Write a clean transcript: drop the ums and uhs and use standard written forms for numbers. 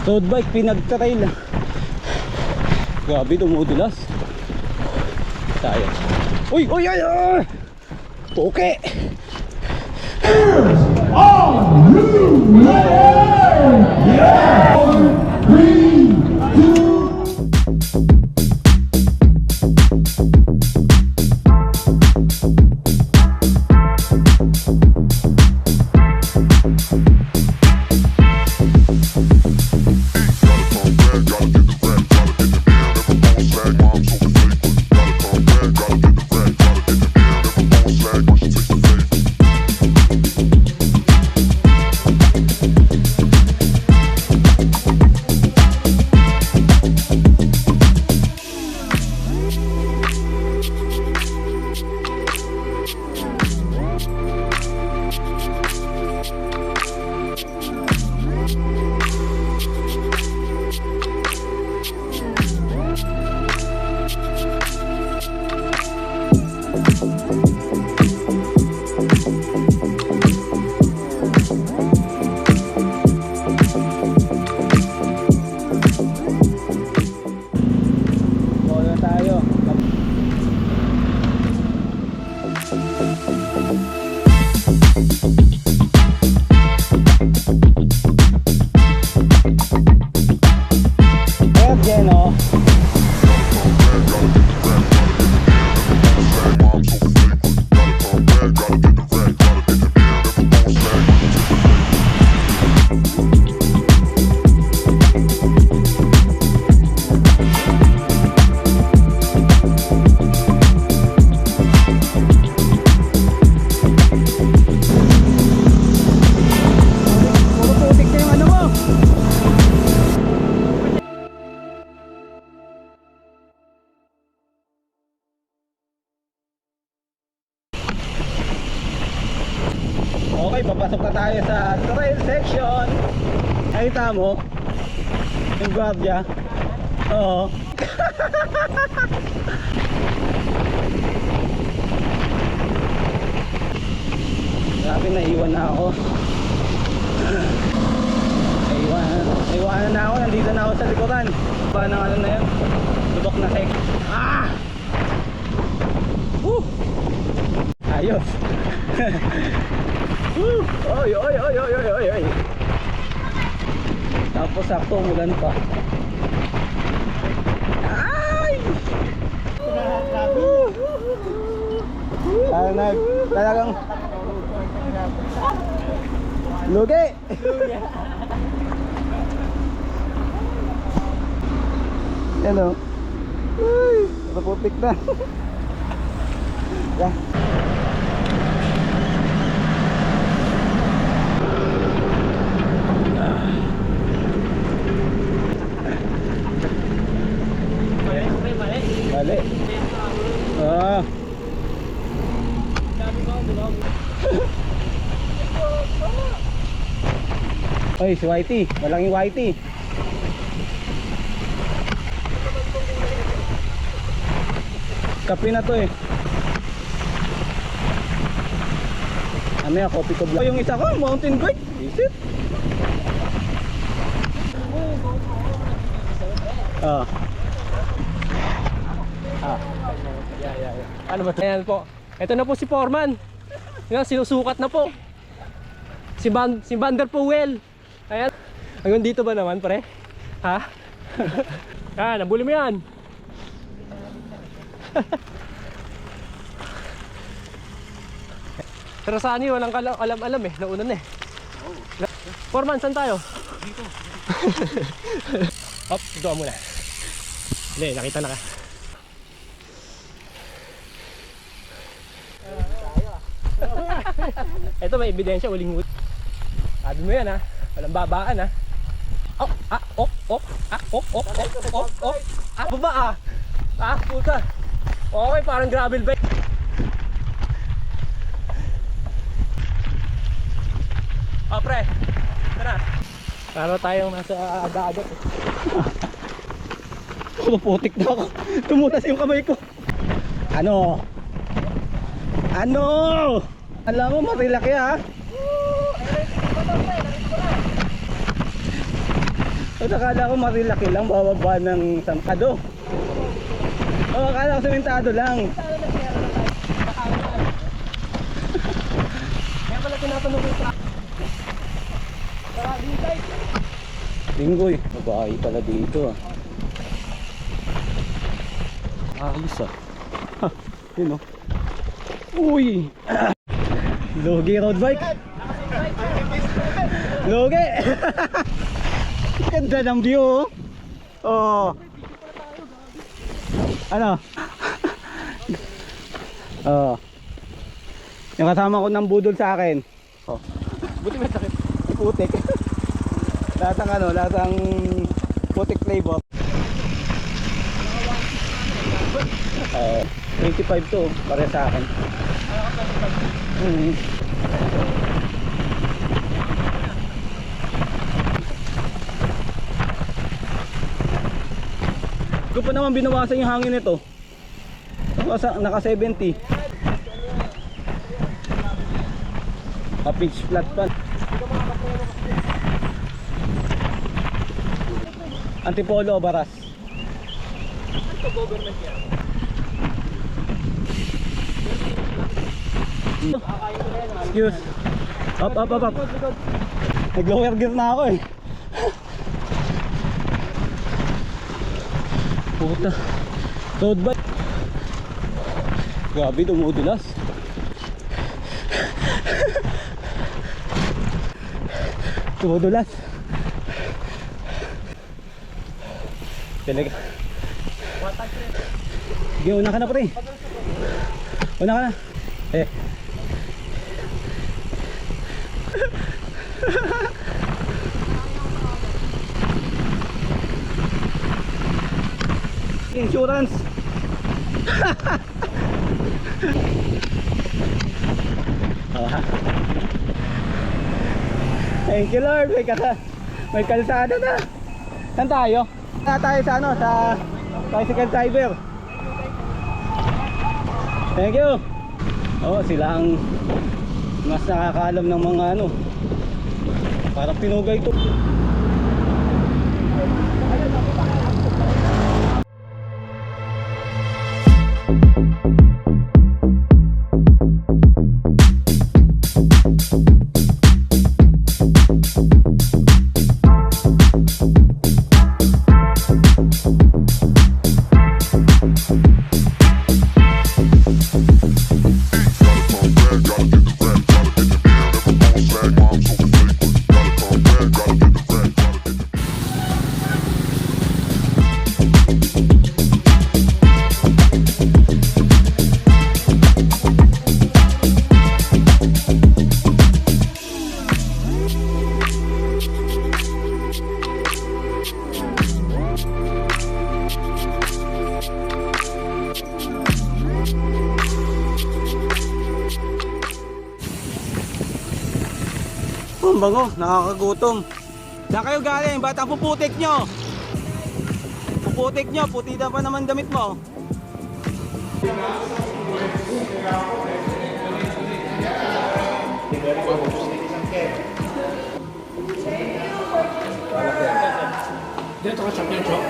Road bike pinagtrail. Grabe, dumudulas. Tayo. Uy! Uy! Uy! Uy! Puke! Okay, papasok na tayo sa trail section. Nakita mo yung guardia? Oo. Grabe, naiwan na ako. Naiwanan na ako. Nandito na ako sa likuran. Paano ano na yun? Lubok na sek. Ah! Ayos. Oy, oy, oy, oy, oy, oy, oy. Tapos sakto umulan pa. Ay! Talagang lugi. Hello. Ay, naputik na. Yeah. Balik. Ah. Oy, si Whitey, malaking Whitey. Kape na to eh. Ano yung coffee ko black. Yung isa ko, mountain bike. Isip. Ah. Ano ba? Ayan po. Ito na po si Foreman. Yan, sinusukat na po. Si Vander Powell. Ayan. Hanggang dito ba naman, pre? Ha? Yan, nabuli mo yan. Pero saan yun? Walang alam-alam eh. Nauna na eh. Foreman, saan tayo? Dito. Hop, doon muna. Hindi, nakita na ka. Ito may ebidensya, uling huli. Sabi mo yan ha. Walang babaan ha. Oh, ah, oh, oh, ah, oh, oh, oh, oh, oh. Ah, baba ah. Ah, puta. Okay, parang gravel bike. Oh, pre. Tara. Para tayong nasa aga-aga. Putik na ako. Tumutas yung kamay ko. Ano? Ano? Alam mo, marilaki ha. At akala ko marilaki lang, bababa ng sangkado. Oh, akala ko sementado lang. Kaya pala tinatanong ko sa... Tara, dintay! Linggoy, babae pala dito ah. Ayos ah. Ha, yun oh. Uy! Logi road bike. Logi! Ganda ng view oh. Oh. Ano? Oh. Yung kasama ko ng budol sa akin. Oh. Buti may sakit. Putik. Lasang ano, lasang putik flavor. 25 to, pare sa akin. Ko pa naman binawasan yung hangin nito. Naka 70. Pitch flat pa. Antipolo o Baras? Ito government yan. Excuse. Up. Nag-lower gear na ako eh. Puta. Road bike. Grabe, dumudulas. Dumudulas. Talaga. Sige, una ka na pre. Una ka na. Insurance. Thank you Lord, may kalsada na. Saan tayo? Tayo sa ano, sa Bicycle Cyber. Thank you. Oh, sila ang mas nakakaalam ng mga ano. Parang pinugay to. Ang bango, nakakagutom. Saan kayo galing? Ba't ang puputik nyo? Puputik nyo, putida pa naman damit mo. Dito ka championship.